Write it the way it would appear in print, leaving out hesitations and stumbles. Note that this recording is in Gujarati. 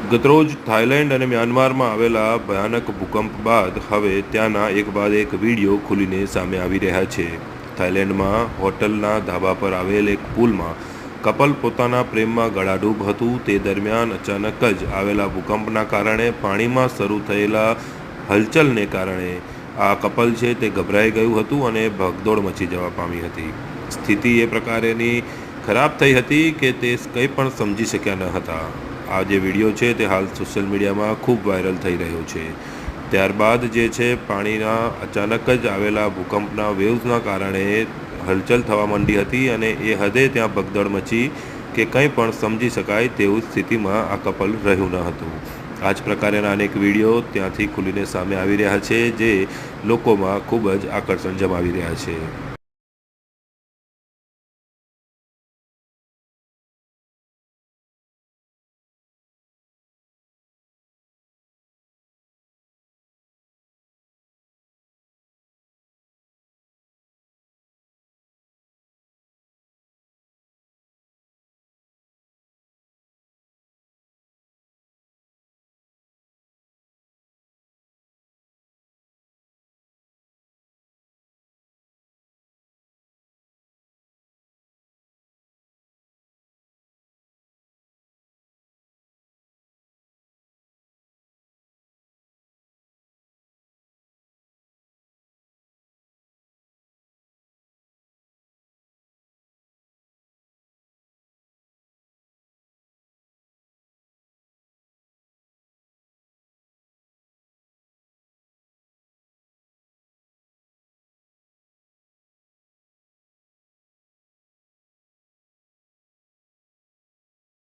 ગતરોજ થાઇલેન્ડ અને મ્યાનમારમાં આવેલા ભયાનક ભૂકંપ બાદ હવે ત્યાંના એક બાદ એક વિડીયો ખુલીને સામે આવી રહ્યા છે। થાઇલેન્ડમાં હોટલના ધાબા પર આવેલ એક પુલમાં કપલ પોતાના પ્રેમમાં ગળાડૂબ હતું। તે દરમિયાન અચાનક જ આવેલા ભૂકંપના કારણે પાણીમાં શરૂ થયેલા હલચલને કારણે આ કપલ છે તે ગભરાઈ ગયું હતું અને ભગદોડ મચી જવા પામી હતી। સ્થિતિ એ પ્રકારેની ખરાબ થઈ હતી કે તે કંઈ પણ સમજી શક્યા ન હતા। આ જે વિડીયો છે તે હાલ સોશિયલ મીડિયામાં ખૂબ વાયરલ થઈ રહ્યો છે। ત્યારબાદ જે છે પાણીના અચાનક જ આવેલા ભૂકંપના વેવ્સના કારણે હલચલ થવા માંડી હતી અને એ હદે ત્યાં ભગદડ મચી કે કંઈ પણ સમજી શકાય તેવું સ્થિતિમાં આ કપલ રહ્યું ન હતું। આ જ પ્રકારના અનેક વિડીયો ત્યાંથી ખુલીને સામે આવી રહ્યા છે જે લોકોમાં ખૂબ જ આકર્ષણ જમાવી રહ્યા છે।